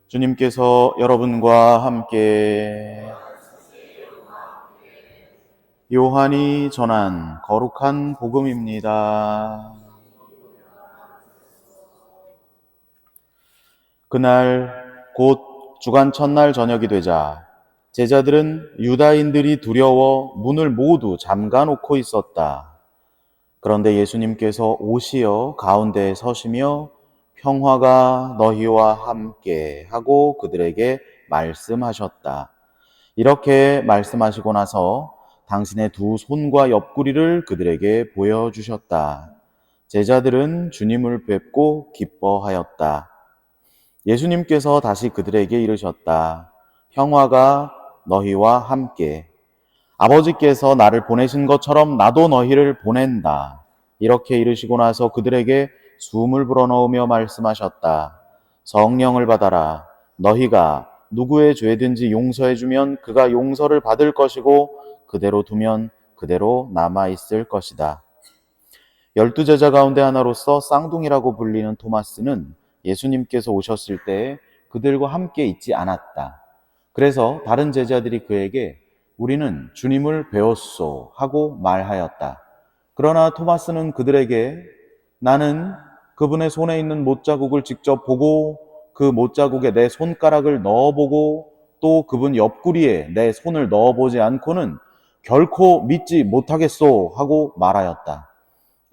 주님께서 여러분과 함께 요한이 전한 거룩한 복음입니다. 그날 곧 주간 첫날 저녁이 되자 제자들은 유다인들이 두려워 문을 모두 잠가 놓고 있었다. 그런데 예수님께서 오시어 가운데에 서시며 평화가 너희와 함께 하고 그들에게 말씀하셨다. 이렇게 말씀하시고 나서 당신의 두 손과 옆구리를 그들에게 보여주셨다. 제자들은 주님을 뵙고 기뻐하였다. 예수님께서 다시 그들에게 이르셨다. 평화가 너희와 함께. 아버지께서 나를 보내신 것처럼 나도 너희를 보낸다. 이렇게 이르시고 나서 그들에게 숨을 불어넣으며 말씀하셨다. 성령을 받아라. 너희가 누구의 죄든지 용서해주면 그가 용서를 받을 것이고 그대로 두면 그대로 남아있을 것이다. 12제자 가운데 하나로서 쌍둥이라고 불리는 토마스는 예수님께서 오셨을 때 그들과 함께 있지 않았다. 그래서 다른 제자들이 그에게 우리는 주님을 배웠소 하고 말하였다. 그러나 토마스는 그들에게 나는 그분의 손에 있는 못자국을 직접 보고 그 못자국에 내 손가락을 넣어보고 또 그분 옆구리에 내 손을 넣어보지 않고는 결코 믿지 못하겠소 하고 말하였다.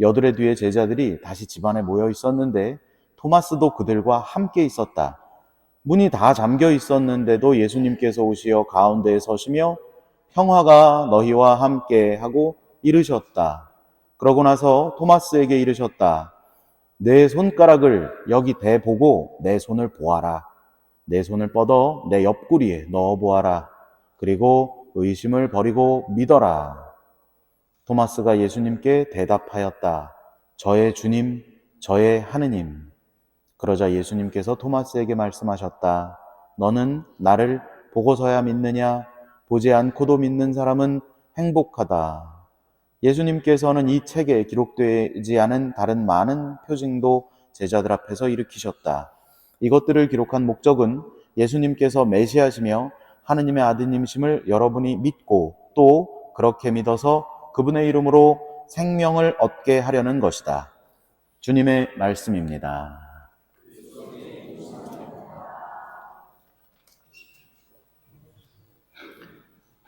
여드레 뒤에 제자들이 다시 집안에 모여 있었는데 토마스도 그들과 함께 있었다. 문이 다 잠겨 있었는데도 예수님께서 오시어 가운데에 서시며 평화가 너희와 함께 하고 이르셨다. 그러고 나서 토마스에게 이르셨다. 내 손가락을 여기 대보고 내 손을 보아라. 내 손을 뻗어 내 옆구리에 넣어보아라. 그리고 의심을 버리고 믿어라. 토마스가 예수님께 대답하였다. 저의 주님, 저의 하느님. 그러자 예수님께서 토마스에게 말씀하셨다. 너는 나를 보고서야 믿느냐? 보지 않고도 믿는 사람은 행복하다. 예수님께서는 이 책에 기록되지 않은 다른 많은 표징도 제자들 앞에서 일으키셨다. 이것들을 기록한 목적은 예수님께서 메시아시며 하느님의 아드님이심을 여러분이 믿고 또 그렇게 믿어서 그분의 이름으로 생명을 얻게 하려는 것이다. 주님의 말씀입니다.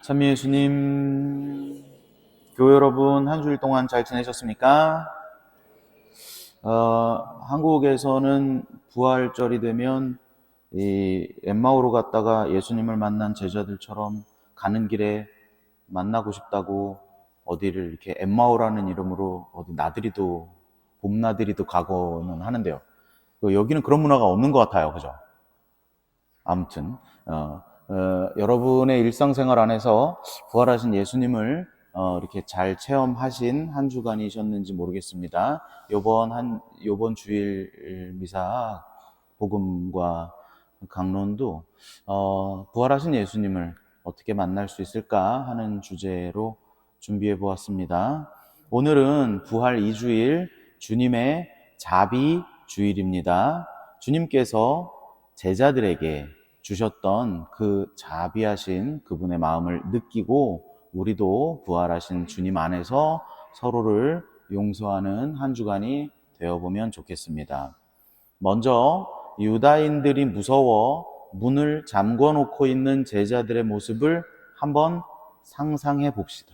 찬미 예수님, 교회 여러분 한 주일 동안 잘 지내셨습니까? 한국에서는 부활절이 되면 이 엠마오로 갔다가 예수님을 만난 제자들처럼 가는 길에 만나고 싶다고 어디를 이렇게 엠마오라는 이름으로 어디 나들이도 봄나들이도 가고는 하는데요. 여기는 그런 문화가 없는 것 같아요, 그죠? 아무튼 여러분의 일상생활 안에서 부활하신 예수님을 이렇게 잘 체험하신 한 주간이셨는지 모르겠습니다. 요번 주일 미사 복음과 강론도 부활하신 예수님을 어떻게 만날 수 있을까 하는 주제로 준비해 보았습니다. 오늘은 부활 2주일 주님의 자비 주일입니다. 주님께서 제자들에게 주셨던 그 자비하신 그분의 마음을 느끼고 우리도 부활하신 주님 안에서 서로를 용서하는 한 주간이 되어보면 좋겠습니다. 먼저 유다인들이 무서워 문을 잠궈 놓고 있는 제자들의 모습을 한번 상상해 봅시다.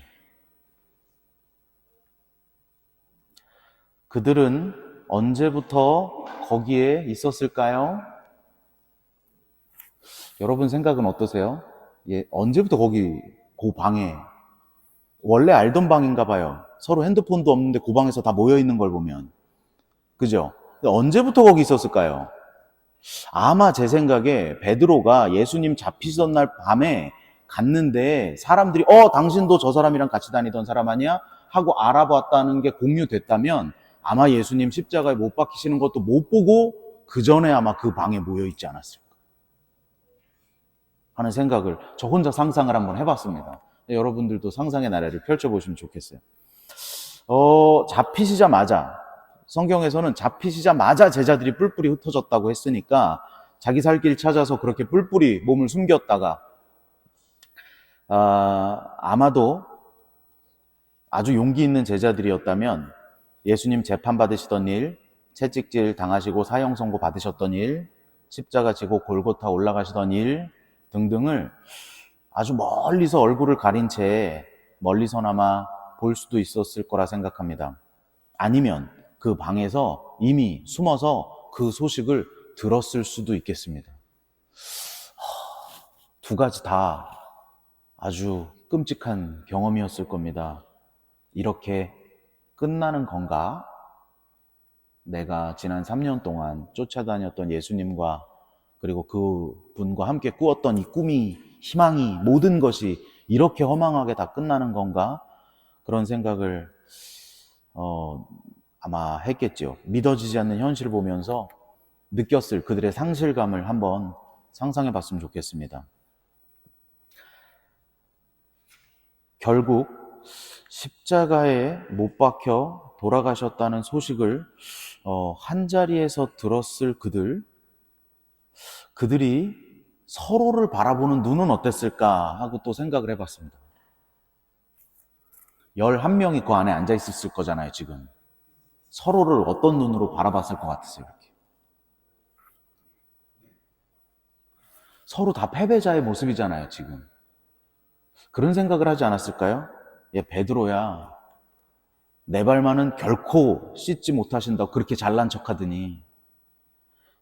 그들은 언제부터 거기에 있었을까요? 여러분 생각은 어떠세요? 언제부터 그 방에, 원래 알던 방인가 봐요. 서로 핸드폰도 없는데 그 방에서 다 모여 있는 걸 보면. 그죠? 근데 언제부터 거기 있었을까요? 아마 제 생각에 베드로가 예수님 잡히던 날 밤에 갔는데 사람들이 당신도 저 사람이랑 같이 다니던 사람 아니야? 하고 알아봤다는 게 공유됐다면 아마 예수님 십자가에 못 박히시는 것도 못 보고 그 전에 아마 그 방에 모여 있지 않았을까 하는 생각을 저 혼자 상상을 한번 해봤습니다. 여러분들도 상상의 나래를 펼쳐보시면 좋겠어요. 잡히시자마자, 성경에서는 잡히시자마자 제자들이 뿔뿔이 흩어졌다고 했으니까 자기 살 길 찾아서 그렇게 뿔뿔이 몸을 숨겼다가 아마도 아주 용기 있는 제자들이었다면 예수님 재판 받으시던 일, 채찍질 당하시고 사형 선고 받으셨던 일, 십자가 지고 골고타 올라가시던 일 등등을 아주 멀리서 얼굴을 가린 채 멀리서나마 볼 수도 있었을 거라 생각합니다. 아니면 그 방에서 이미 숨어서 그 소식을 들었을 수도 있겠습니다. 두 가지 다 아주 끔찍한 경험이었을 겁니다. 이렇게 끝나는 건가? 내가 지난 3년 동안 쫓아다녔던 예수님과 그리고 그분과 함께 꾸었던 이 꿈이, 희망이, 모든 것이 이렇게 허망하게 다 끝나는 건가? 그런 생각을 아마 했겠죠. 믿어지지 않는 현실을 보면서 느꼈을 그들의 상실감을 한번 상상해 봤으면 좋겠습니다. 결국 십자가에 못 박혀 돌아가셨다는 소식을 한자리에서 들었을 그들이 서로를 바라보는 눈은 어땠을까 하고 또 생각을 해봤습니다. 11명이 그 안에 앉아 있었을 거잖아요, 지금. 서로를 어떤 눈으로 바라봤을 것 같으세요, 이렇게. 서로 다 패배자의 모습이잖아요, 지금. 그런 생각을 하지 않았을까요? 야, 베드로야, 내 발만은 결코 씻지 못하신다고 그렇게 잘난 척하더니,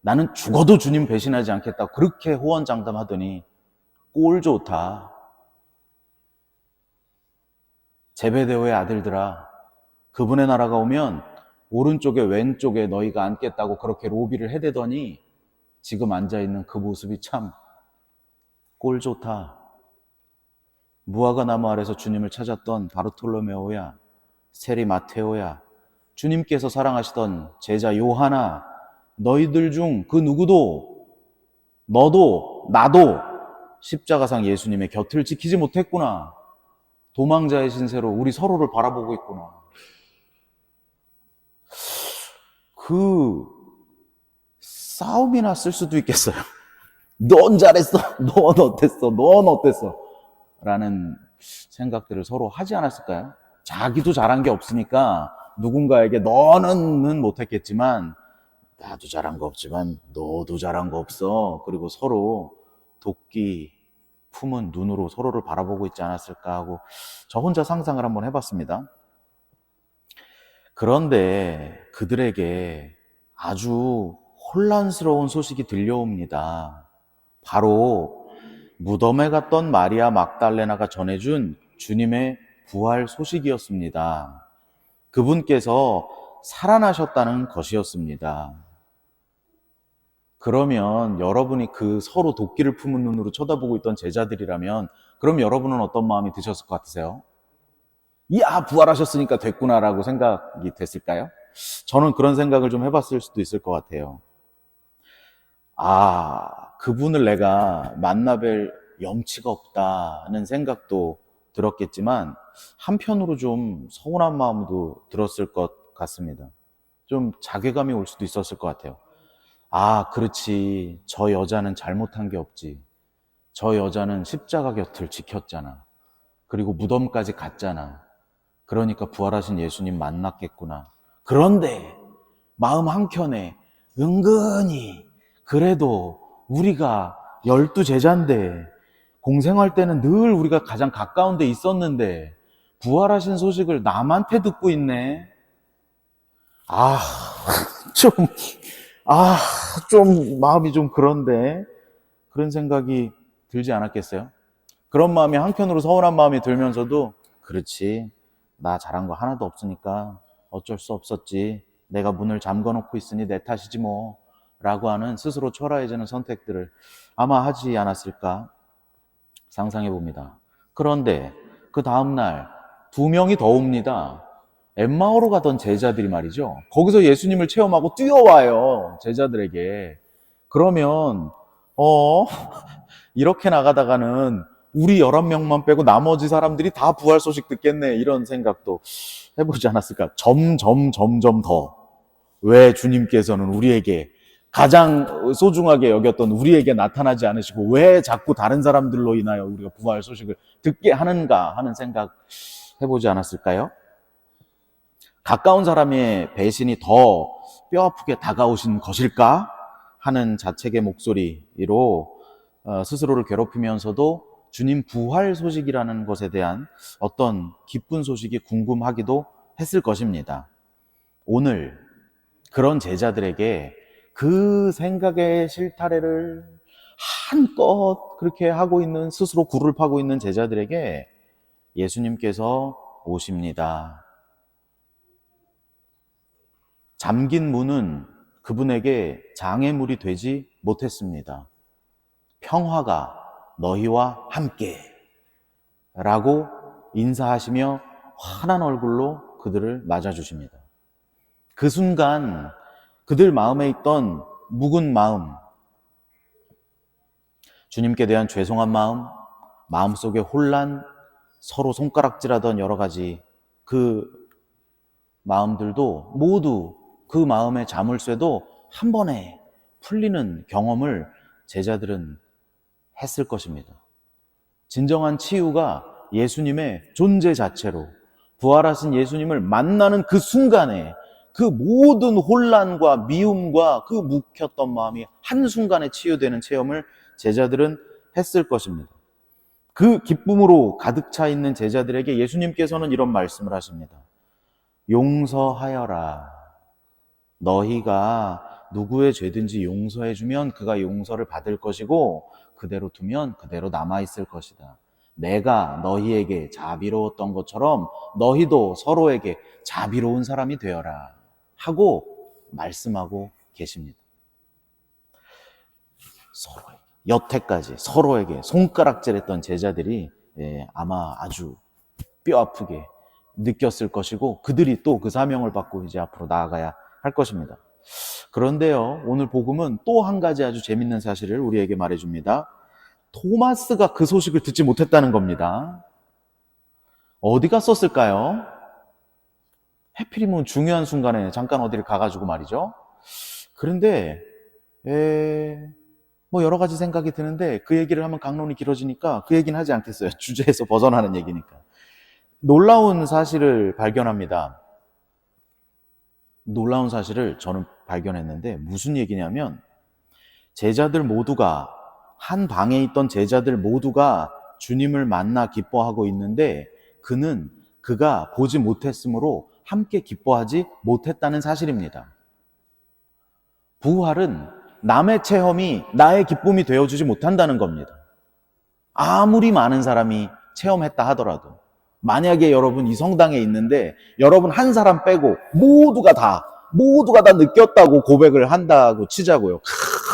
나는 죽어도 주님 배신하지 않겠다고 그렇게 호언장담하더니 꼴 좋다. 제베데오의 아들들아, 그분의 나라가 오면 오른쪽에 왼쪽에 너희가 앉겠다고 그렇게 로비를 해대더니 지금 앉아있는 그 모습이 참 꼴 좋다. 무화과 나무 아래서 주님을 찾았던 바르톨로메오야, 세리 마테오야, 주님께서 사랑하시던 제자 요하나, 너희들 중 그 누구도, 너도 나도 십자가상 예수님의 곁을 지키지 못했구나. 도망자의 신세로 우리 서로를 바라보고 있구나. 그 싸움이 났을 수도 있겠어요. 넌 잘했어, 넌 어땠어, 넌 어땠어 라는 생각들을 서로 하지 않았을까요? 자기도 잘한 게 없으니까 누군가에게 너는 못했겠지만 나도 잘한 거 없지만 너도 잘한 거 없어. 그리고 서로 도끼 품은 눈으로 서로를 바라보고 있지 않았을까 하고 저 혼자 상상을 한번 해봤습니다. 그런데 그들에게 아주 혼란스러운 소식이 들려옵니다. 바로 무덤에 갔던 마리아 막달레나가 전해준 주님의 부활 소식이었습니다. 그분께서 살아나셨다는 것이었습니다. 그러면 여러분이 그 서로 도끼를 품은 눈으로 쳐다보고 있던 제자들이라면 그럼 여러분은 어떤 마음이 드셨을 것 같으세요? 이야, 부활하셨으니까 됐구나라고 생각이 됐을까요? 저는 그런 생각을 좀 해봤을 수도 있을 것 같아요. 그분을 내가 만나뵐 염치가 없다는 생각도 들었겠지만 한편으로 좀 서운한 마음도 들었을 것 같습니다. 좀 자괴감이 올 수도 있었을 것 같아요. 그렇지. 저 여자는 잘못한 게 없지. 저 여자는 십자가 곁을 지켰잖아. 그리고 무덤까지 갔잖아. 그러니까 부활하신 예수님 만났겠구나. 그런데 마음 한켠에 은근히 그래도 우리가 12제자인데 공생활 때는 늘 우리가 가장 가까운 데 있었는데 부활하신 소식을 남한테 듣고 있네. 좀 마음이 좀 그런데 그런 생각이 들지 않았겠어요? 그런 마음이 한켠으로 서운한 마음이 들면서도 그렇지, 나 잘한 거 하나도 없으니까 어쩔 수 없었지, 내가 문을 잠궈놓고 있으니 내 탓이지 뭐 라고 하는 스스로 초라해지는 선택들을 아마 하지 않았을까 상상해 봅니다. 그런데 그 다음날 2명이 더 옵니다. 엠마오로 가던 제자들이 말이죠. 거기서 예수님을 체험하고 뛰어와요, 제자들에게. 그러면 이렇게 나가다가는 우리 11명만 빼고 나머지 사람들이 다 부활 소식 듣겠네, 이런 생각도 해보지 않았을까. 점점 더 왜 주님께서는 우리에게 가장 소중하게 여겼던 우리에게 나타나지 않으시고 왜 자꾸 다른 사람들로 인하여 우리가 부활 소식을 듣게 하는가 하는 생각 해보지 않았을까요? 가까운 사람의 배신이 더 뼈아프게 다가오신 것일까 하는 자책의 목소리로 스스로를 괴롭히면서도 주님 부활 소식이라는 것에 대한 어떤 기쁜 소식이 궁금하기도 했을 것입니다. 오늘 그런 제자들에게 그 생각의 실타래를 한껏 그렇게 하고 있는, 스스로 굴을 파고 있는 제자들에게 예수님께서 오십니다. 잠긴 문은 그분에게 장애물이 되지 못했습니다. 평화가 너희와 함께 라고 인사하시며 환한 얼굴로 그들을 맞아주십니다. 그 순간 그들 마음에 있던 묵은 마음, 주님께 대한 죄송한 마음, 마음속의 혼란, 서로 손가락질하던 여러 가지 그 마음들도 모두 그 마음의 자물쇠도 한 번에 풀리는 경험을 제자들은 했을 것입니다. 진정한 치유가 예수님의 존재 자체로, 부활하신 예수님을 만나는 그 순간에 그 모든 혼란과 미움과 그 묵혔던 마음이 한순간에 치유되는 체험을 제자들은 했을 것입니다. 그 기쁨으로 가득 차 있는 제자들에게 예수님께서는 이런 말씀을 하십니다. 용서하여라. 너희가 누구의 죄든지 용서해주면 그가 용서를 받을 것이고 그대로 두면 그대로 남아있을 것이다. 내가 너희에게 자비로웠던 것처럼 너희도 서로에게 자비로운 사람이 되어라 하고 말씀하고 계십니다. 서로에게, 여태까지 서로에게 손가락질했던 제자들이 아마 아주 뼈아프게 느꼈을 것이고 그들이 또 그 사명을 받고 이제 앞으로 나아가야 할 것입니다. 그런데요, 오늘 복음은 또 한 가지 아주 재밌는 사실을 우리에게 말해줍니다. 토마스가 그 소식을 듣지 못했다는 겁니다. 어디 갔었을까요? 해필이면 중요한 순간에 잠깐 어디를 가가지고 말이죠. 그런데 뭐 여러 가지 생각이 드는데 그 얘기를 하면 강론이 길어지니까 그 얘기는 하지 않겠어요. 주제에서 벗어나는 얘기니까. 놀라운 사실을 발견합니다. 놀라운 사실을 저는 발견했는데 무슨 얘기냐면 제자들 모두가, 한 방에 있던 제자들 모두가 주님을 만나 기뻐하고 있는데 그는 그가 보지 못했으므로 함께 기뻐하지 못했다는 사실입니다. 부활은 남의 체험이 나의 기쁨이 되어주지 못한다는 겁니다. 아무리 많은 사람이 체험했다 하더라도 만약에 여러분 이 성당에 있는데 여러분 한 사람 빼고 모두가 다 느꼈다고 고백을 한다고 치자고요.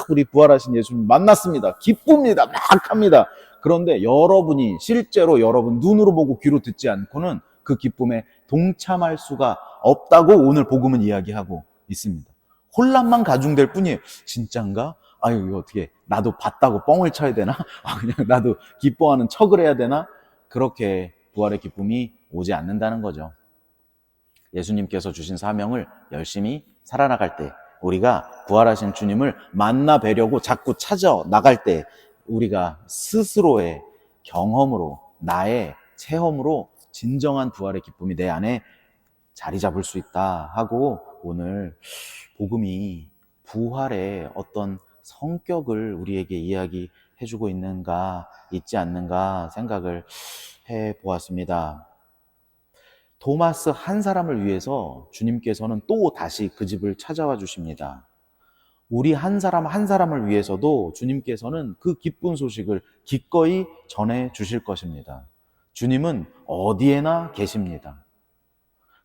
우리 부활하신 예수님 만났습니다. 기쁩니다. 막 합니다. 그런데 여러분이 실제로 여러분 눈으로 보고 귀로 듣지 않고는 그 기쁨에 동참할 수가 없다고 오늘 복음은 이야기하고 있습니다. 혼란만 가중될 뿐이에요. 진짠가? 아유, 이거 어떻게 나도 봤다고 뻥을 쳐야 되나? 그냥 나도 기뻐하는 척을 해야 되나? 그렇게 부활의 기쁨이 오지 않는다는 거죠. 예수님께서 주신 사명을 열심히 살아나갈 때, 우리가 부활하신 주님을 만나 뵈려고 자꾸 찾아 나갈 때 우리가 스스로의 경험으로, 나의 체험으로 진정한 부활의 기쁨이 내 안에 자리 잡을 수 있다 하고 오늘 복음이 부활의 어떤 성격을 우리에게 이야기해주고 있는가, 있지 않는가 생각을 해보았습니다. 토마스 한 사람을 위해서 주님께서는 또 다시 그 집을 찾아와 주십니다. 우리 한 사람 한 사람을 위해서도 주님께서는 그 기쁜 소식을 기꺼이 전해 주실 것입니다. 주님은 어디에나 계십니다.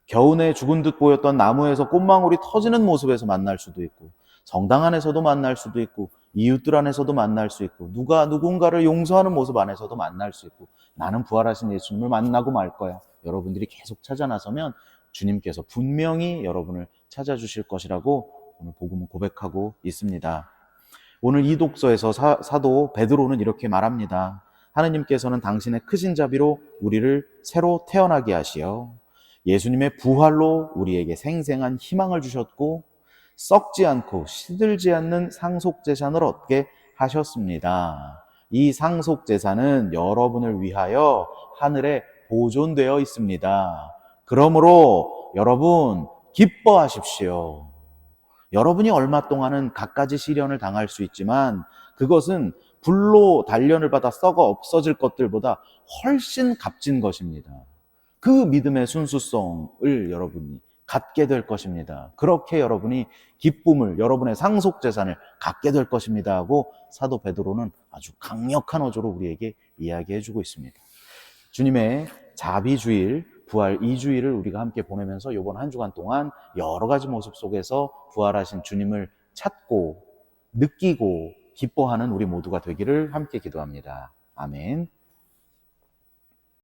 겨우내 죽은 듯 보였던 나무에서 꽃망울이 터지는 모습에서 만날 수도 있고, 성당 안에서도 만날 수도 있고, 이웃들 안에서도 만날 수 있고, 누가 누군가를 용서하는 모습 안에서도 만날 수 있고, 나는 부활하신 예수님을 만나고 말 거야. 여러분들이 계속 찾아 나서면 주님께서 분명히 여러분을 찾아주실 것이라고 오늘 복음은 고백하고 있습니다. 오늘 이 독서에서 사도 베드로는 이렇게 말합니다. 하느님께서는 당신의 크신 자비로 우리를 새로 태어나게 하시어 예수님의 부활로 우리에게 생생한 희망을 주셨고 썩지 않고 시들지 않는 상속재산을 얻게 하셨습니다. 이 상속재산은 여러분을 위하여 하늘에 보존되어 있습니다. 그러므로 여러분 기뻐하십시오. 여러분이 얼마 동안은 갖가지 시련을 당할 수 있지만 그것은 불로 단련을 받아 썩어 없어질 것들보다 훨씬 값진 것입니다. 그 믿음의 순수성을 여러분이 갖게 될 것입니다. 그렇게 여러분이 기쁨을, 여러분의 상속재산을 갖게 될 것입니다 하고 사도 베드로는 아주 강력한 어조로 우리에게 이야기해 주고 있습니다. 주님의 자비주일, 부활 2주일을 우리가 함께 보내면서 이번 한 주간 동안 여러 가지 모습 속에서 부활하신 주님을 찾고 느끼고 기뻐하는 우리 모두가 되기를 함께 기도합니다. 아멘.